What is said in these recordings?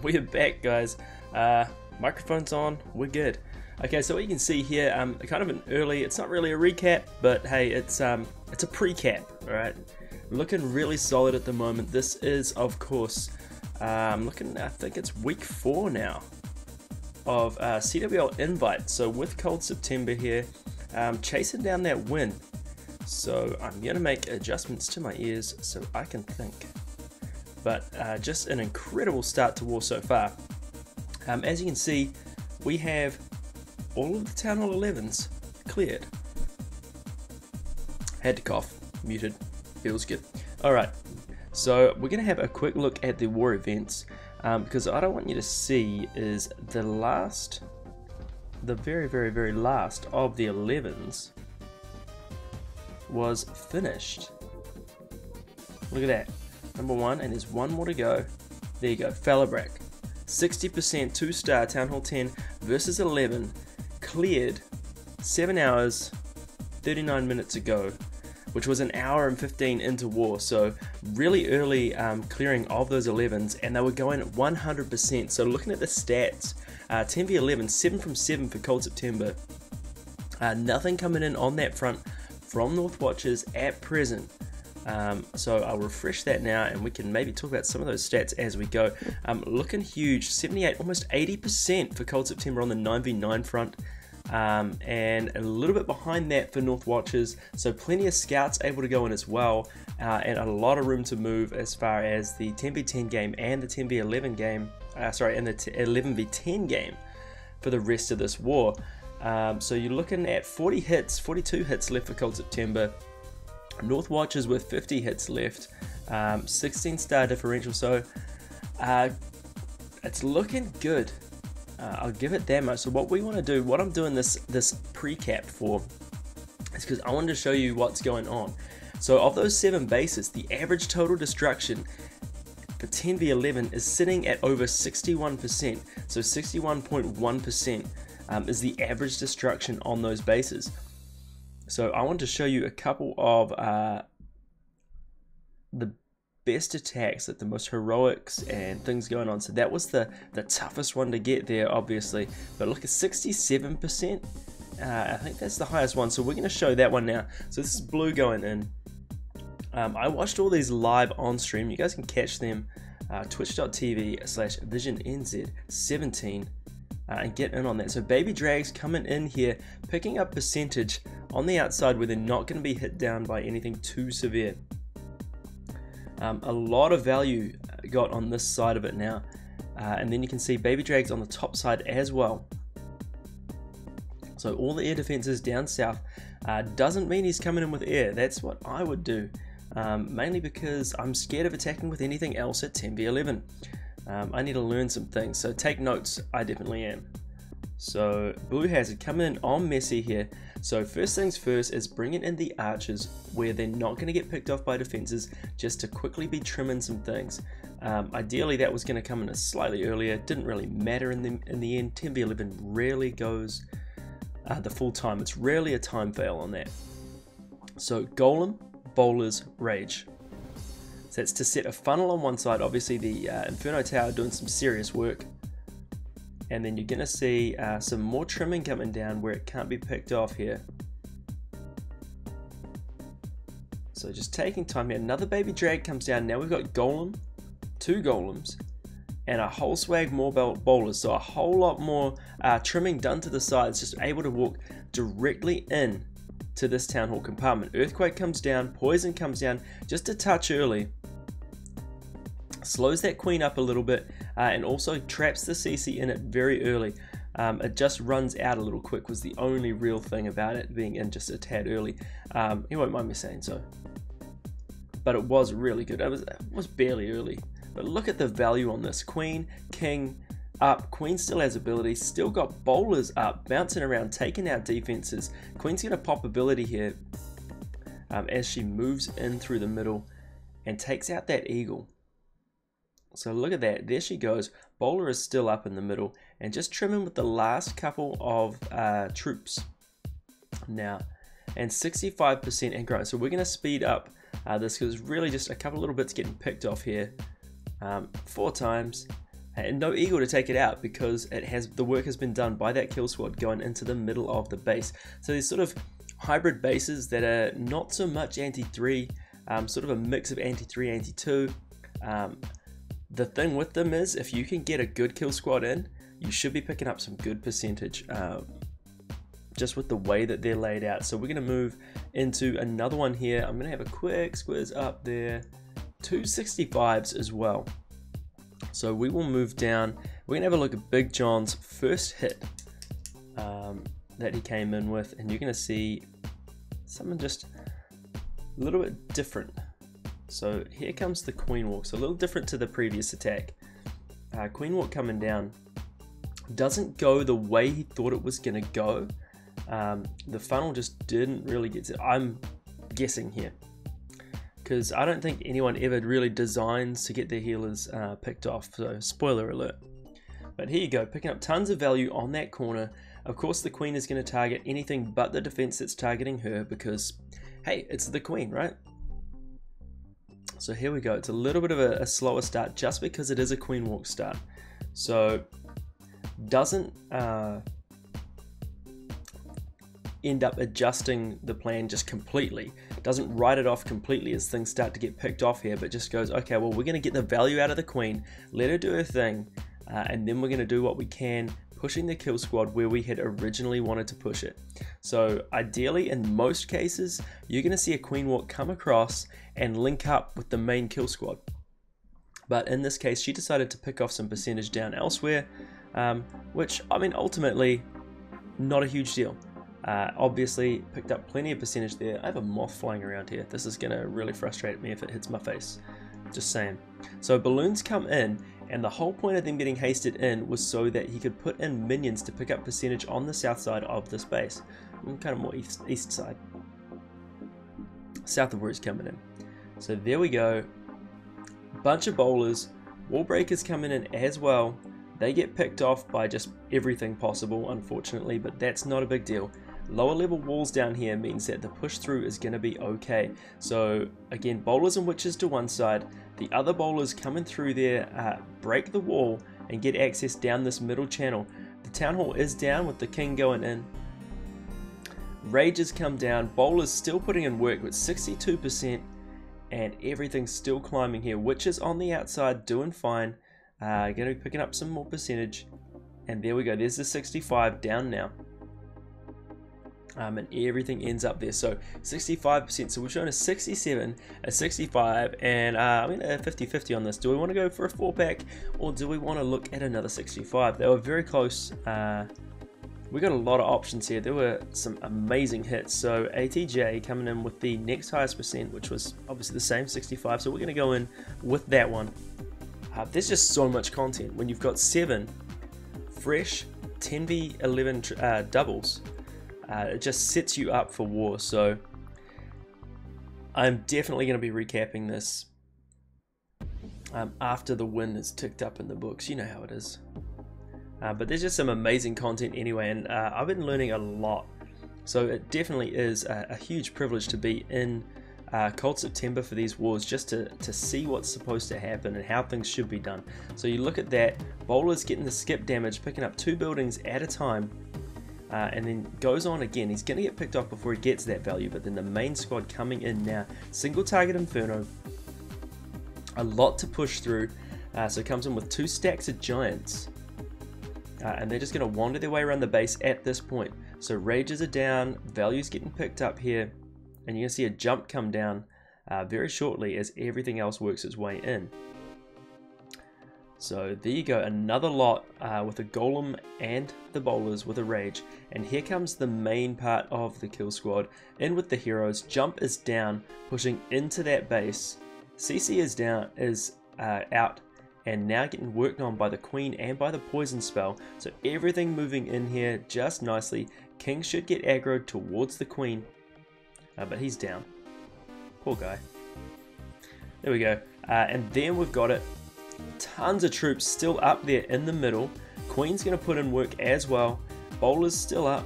We're back, guys. Microphone's on, we're good. Okay, so what you can see here, kind of an early, it's not really a recap, but hey, it's a pre-cap, alright? Looking really solid at the moment. This is, of course, I think it's week 4 now of CWL Invite. So with cold September here, chasing down that win. So I'm gonna make adjustments to my ears so I can think. But just an incredible start to war so far. As you can see, we have all of the Town Hall 11s cleared. Had to cough, muted, feels good. Alright, so we're going to have a quick look at the war events, because what I want you to see is the very last of the 11s was finished. Look at that. Number 1, and there's one more to go. There you go, Fallabrack. 60% 2-star Town Hall 10 versus 11, cleared 7 hours 39 minutes ago, which was an hour and 15 into war. So really early clearing of those 11s, and they were going at 100%. So looking at the stats, 10v11, 7 from 7 for cold September. Nothing coming in on that front from Northwatchers at present. So I'll refresh that now, and we can maybe talk about some of those stats as we go. Looking huge, 78, almost 80% for cold September on the 9v9 front, and a little bit behind that for Northwatchers. So plenty of scouts able to go in as well, and a lot of room to move as far as the 10v10 game and the 10v11 game. And the 11v10 game for the rest of this war. So you're looking at 40 hits, 42 hits left for cold September. Northwatchers with 50 hits left, 16-star differential, so it's looking good. I'll give it that much. So what we want to do, what I'm doing this pre-cap for, is because I wanted to show you what's going on. So of those 7 bases, the average total destruction for 10v11 is sitting at over 61%. So 61.1% is the average destruction on those bases. So I want to show you a couple of the best attacks, like the most heroics and things going on. So that was the toughest one to get there, obviously. But look at 67%. I think that's the highest one. So we're going to show that one now. So this is blue going in. I watched all these live on stream. You guys can catch them. Twitch.tv/VisionNZ17. And get in on that. So Baby Drags coming in here, picking up percentage on the outside where they're not going to be hit down by anything too severe. A lot of value got on this side of it now, and then you can see Baby Drags on the top side as well. So all the air defenses down south, doesn't mean he's coming in with air. That's what I would do, mainly because I'm scared of attacking with anything else at 10v11. I need to learn some things, so take notes. I definitely am. So Blue Hazard coming in on Messi here. So first things first is bringing in the archers where they're not going to get picked off by defenses, just to quickly be trimming some things. Ideally that was going to come in a slightly earlier. Didn't really matter in the end. 10v11 rarely goes the full time. It's rarely a time fail on that. So Golem, Bowlers, Rage. So it's to set a funnel on one side, obviously the Inferno Tower doing some serious work. And then you're going to see some more trimming coming down where it can't be picked off here. So just taking time here. Another Baby Drag comes down. Now we've got Golem, 2 Golems, and a whole swag more bowlers. So a whole lot more trimming done to the sides, just able to walk directly in to this Town Hall compartment. Earthquake comes down, Poison comes down just a touch early. Slows that queen up a little bit, and also traps the CC in it very early. It just runs out a little quick, was the only real thing about it being in just a tad early. You won't mind me saying so. But it was really good. It was barely early. But look at the value on this. Queen, king, up. Queen still has ability, still got bowlers up, bouncing around, taking out defenses. Queen's going to pop ability here as she moves in through the middle and takes out that eagle. So look at that, there she goes. Bowler is still up in the middle and just trimming with the last couple of troops now, and 65% and growing. So we're going to speed up this because really just a couple little bits getting picked off here. 4 times, and no eagle to take it out because the work has been done by that kill squad going into the middle of the base. So there's sort of hybrid bases that are not so much anti-3, sort of a mix of anti-3, anti-2. The thing with them is if you can get a good kill squad in, you should be picking up some good percentage just with the way that they're laid out. So we're going to move into another one here. I'm going to have a quick squiz up there. 265s as well. So we will move down. We're going to have a look at Big John's first hit that he came in with, and you're going to see something just a little bit different. So here comes the Queen Walk, so a little different to the previous attack. Queen Walk coming down doesn't go the way he thought it was going to go. The funnel just didn't really get to, I'm guessing here, because I don't think anyone ever really designs to get their healers picked off, so spoiler alert. But here you go, picking up tons of value on that corner. Of course the Queen is going to target anything but the defense that's targeting her because, hey, it's the Queen, right? So here we go, it's a little bit of a slower start just because it is a Queen Walk start. So doesn't end up adjusting the plan just completely, doesn't write it off completely as things start to get picked off here, but just goes, okay, well, we're going to get the value out of the Queen, let her do her thing, and then we're going to do what we can, pushing the kill squad where we had originally wanted to push it. So ideally, in most cases, you're going to see a Queen Walk come across and link up with the main kill squad. But in this case, she decided to pick off some percentage down elsewhere, which, I mean, ultimately, not a huge deal. Obviously, picked up plenty of percentage there. I have a moth flying around here. This is going to really frustrate me if it hits my face. Just saying. So balloons come in, and the whole point of them getting hasted in was so that he could put in minions to pick up percentage on the south side of this base. Kind of more east side. South of where he's coming in. So there we go. Bunch of bowlers. Wall breakers coming in as well. They get picked off by just everything possible, unfortunately, but that's not a big deal. Lower level walls down here means that the push through is going to be okay. So again, bowlers and witches to one side, the other bowlers coming through there, break the wall and get access down this middle channel. The town hall is down with the king going in. Rages come down, bowlers still putting in work with 62%, and everything's still climbing here. Witches on the outside doing fine, going to be picking up some more percentage, and there we go, there's the 65 down now. And everything ends up there. So 65%. So we've shown a 67, a 65, and I mean a 50-50 on this. Do we want to go for a 4-pack, or do we want to look at another 65? They were very close. We got a lot of options here. There were some amazing hits. So ATJ coming in with the next highest percent, which was obviously the same, 65. So we're going to go in with that one. There's just so much content when you've got 7 fresh 10v11 doubles. It just sets you up for war. So I'm definitely going to be recapping this after the win is ticked up in the books. You know how it is. But there's just some amazing content anyway, and I've been learning a lot. So it definitely is a huge privilege to be in Cold September for these wars, just to see what's supposed to happen and how things should be done. So you look at that, bowler's getting the skip damage, picking up 2 buildings at a time. And then goes on again. He's going to get picked off before he gets that value, but then the main squad coming in now. Single target Inferno. A lot to push through. So it comes in with 2 stacks of Giants. And they're just going to wander their way around the base at this point. So Rages are down. Value's getting picked up here. And you're going to see a jump come down very shortly as everything else works its way in. So there you go, another lot with a golem and the bowlers with a rage. And here comes the main part of the kill squad. In with the heroes, jump is down, pushing into that base. CC is out, and now getting worked on by the queen and by the poison spell. So everything moving in here just nicely. King should get aggroed towards the queen, but he's down. Poor guy. There we go. And then we've got it. Tons of troops still up there in the middle. Queen's going to put in work as well. Bowler's still up.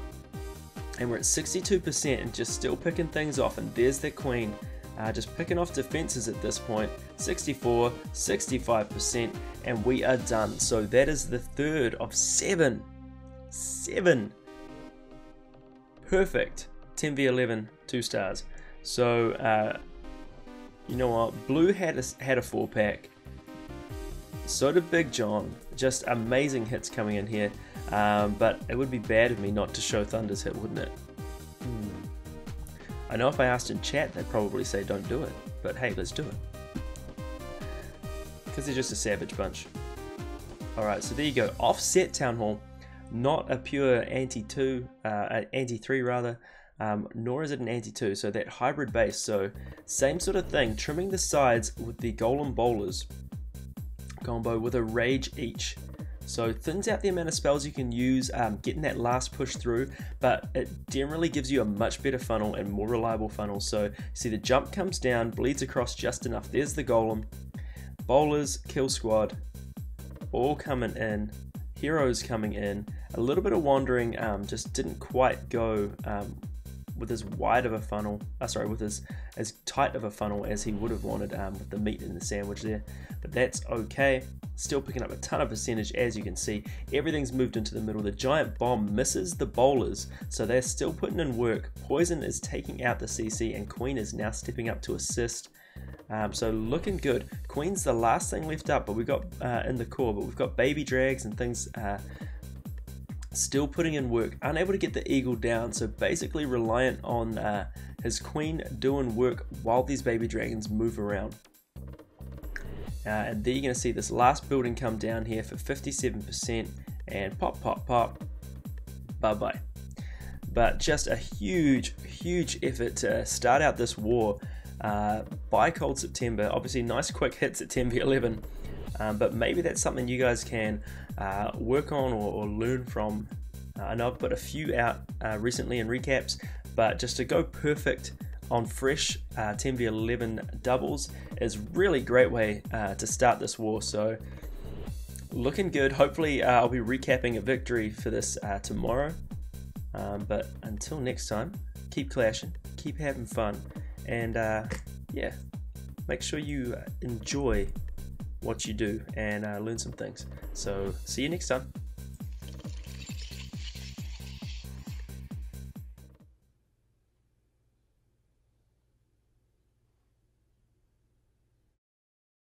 And we're at 62% and just still picking things off. And there's the queen just picking off defenses at this point. 64, 65%, and we are done. So that is the third of 7. Perfect 10v11 2 stars. So you know what, Blue had a 4-pack, so did Big John. Just amazing hits coming in here, but it would be bad of me not to show Thunder's hit, wouldn't it? I know if I asked in chat they'd probably say don't do it, but hey, let's do it, because they're just a savage bunch. Alright, so there you go, offset Town Hall, not a pure anti-2, anti-3 rather, nor is it an anti-2, so that hybrid base. So same sort of thing, trimming the sides with the Golem Bowlers combo with a Rage each. So thins out the amount of spells you can use, getting that last push through, but it generally gives you a much better funnel and more reliable funnel. So see, the jump comes down, bleeds across just enough. There's the Golem, Bowlers, Kill Squad, all coming in, Heroes coming in, a little bit of Wandering, just didn't quite go with as wide of a funnel, with as tight of a funnel as he would have wanted with the meat in the sandwich there, but that's okay. Still picking up a ton of percentage, as you can see. Everything's moved into the middle. The giant bomb misses the Bowlers, so they're still putting in work. Poison is taking out the CC, and Queen is now stepping up to assist. So looking good. Queen's the last thing left up, but we've got in the core, but we've got baby drags and things still putting in work. Unable to get the eagle down, so basically reliant on his Queen doing work while these baby dragons move around. And there you're going to see this last building come down here for 57%, and pop, pop, pop, bye-bye. But just a huge effort to start out this war by Cold September. Obviously nice quick hits at 10v11, but maybe that's something you guys can work on or learn from. I know I've put a few out recently in recaps, but just to go perfect on fresh 10v11 doubles is really great way to start this war. So looking good. Hopefully I'll be recapping a victory for this tomorrow, but until next time, keep clashing, keep having fun, and yeah, make sure you enjoy what you do and learn some things. So see you next time.